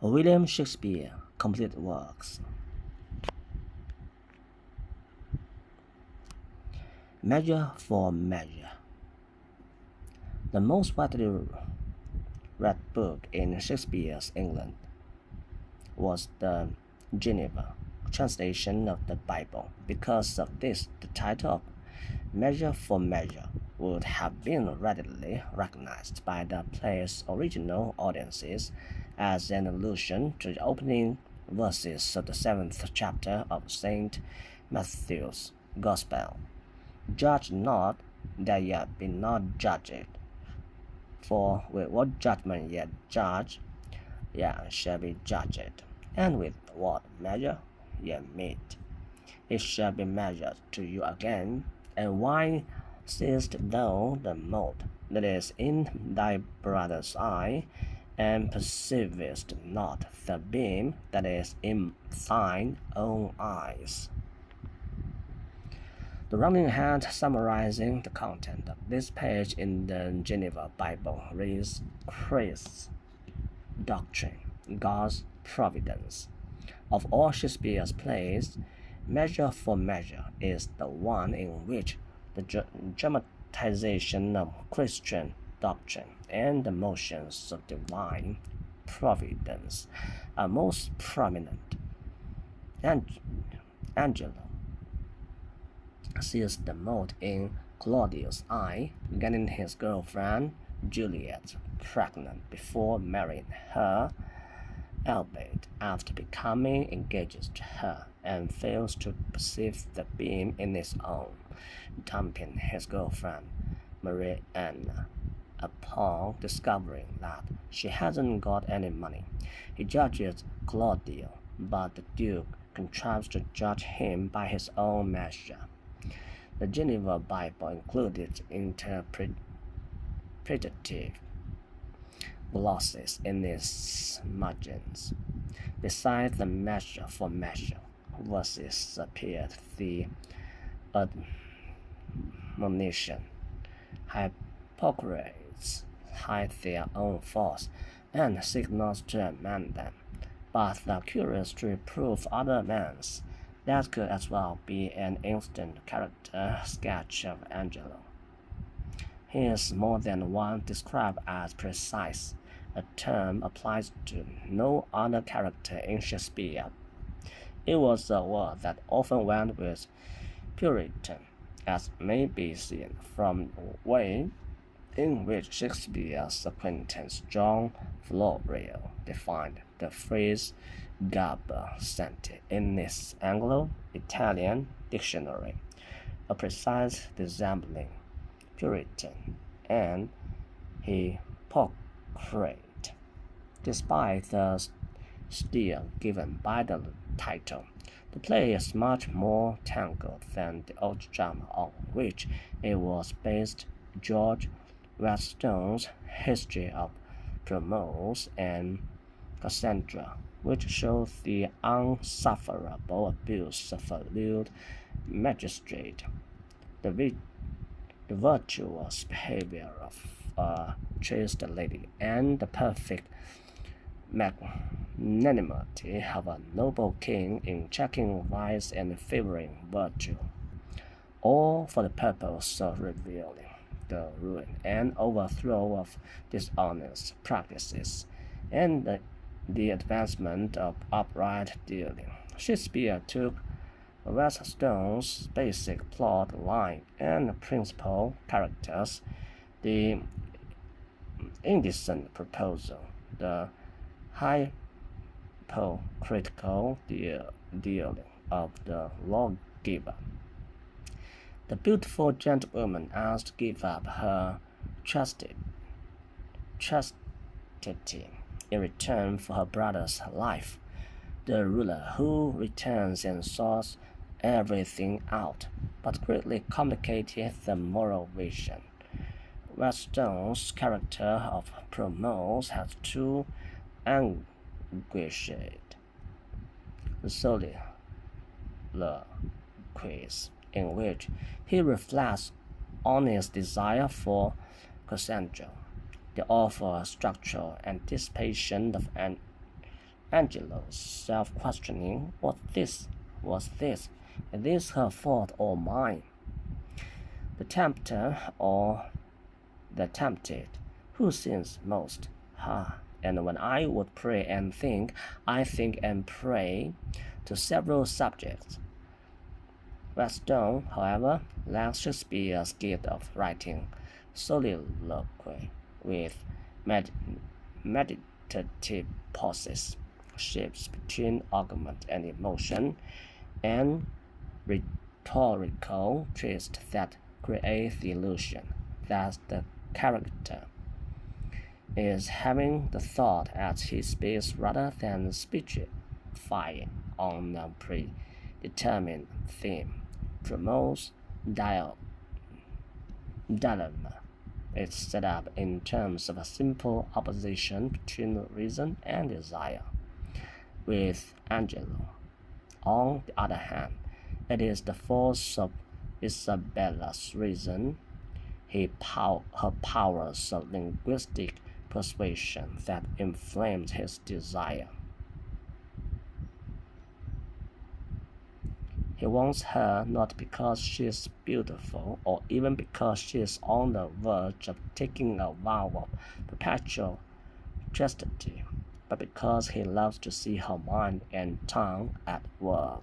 William Shakespeare, Complete Works. Measure for Measure. The most widely read book in Shakespeare's England was the Geneva translation of the Bible. Because of this, the title of Measure for Measure would have been readily recognized by the play's original audiences as an allusion to the opening verses of the 7th chapter of St. Matthew's Gospel. Judge not, that ye be not judged. For with what judgment ye judge, ye shall be judged, and with what measure ye mete, it shall be measured to you again. And why seest thou the mote that is in thy brother's eye, and perceivest not the beam that is in thine own eyes? The running hand summarizing the content of this page in the Geneva Bible reads: Christ's doctrine, God's providence. Of all Shakespeare's plays, Measure for Measure is the one in which the dramatization of Christian doctrine and the motions of divine providence are most prominent. Angelo sees the mote in Claudius' eye, getting his girlfriend Juliet pregnant before marrying her, albeit after becoming engaged to her, and fails to perceive the beam in his own, dumping his girlfriend Marie Anne. Upon discovering that she hasn't got any money, he judges Claudio, but the Duke contrives to judge him by his own measure. The Geneva Bible included interpretative glosses in its margins. Besides the Measure for Measure verses appeared the admonition: hypocrites hide their own faults and seek not to amend them, but are curious to reprove other men's. That could as well be an instant character sketch of Angelo. He is more than one described as precise, a term applies to no other character in Shakespeare. It was a word that often went with Puritan, as may be seen from the way in which Shakespeare's acquaintance John Florio defined the phrase "garbo santi" in his Anglo-Italian dictionary, a precise resembling Puritan and hypocrite. Despite the steer given by the title, the play is much more tangled than the old drama on which it was based. George Whetstone's History of Promos and Cassandra, which shows the unsufferable abuse of a lewd magistrate, the virtuous behavior of a chaste lady, and the perfect magnanimity of a noble king in checking vice and favoring virtue, all for the purpose of revealing the ruin and overthrow of dishonest practices and the advancement of upright dealing. Shakespeare took Whetstone's basic plot line and principal characters, the indecent proposal, the hypocritical dealing of the lawgiver, the beautiful gentlewoman asked to give up her chastity in return for her brother's life, the ruler who returns and sorts everything out, but greatly complicated the moral vision. Whetstone's character of Promos has two anguished soliloquies in which he reflects on his desire for Cassandra, the awful structural anticipation of Angelo's self-questioning, was this? Is this her fault or mine? The tempter or the tempted? Who sins most? And when I would pray and think, I think and pray to several subjects. Gladstone, however, lacks Shakespeare's gift of writing soliloquy with meditative pauses, shifts between argument and emotion, and rhetorical twists that create the illusion that the character is having the thought as he speaks rather than speechifying on a predetermined theme. Promotes dilemma. It's set up in terms of a simple opposition between reason and desire. With Angelo, on the other hand, it is the force of Isabella's reason, her powers of linguistic persuasion that inflamed his desire. He wants her not because she is beautiful or even because she is on the verge of taking a vow of perpetual chastity, but because he loves to see her mind and tongue at work.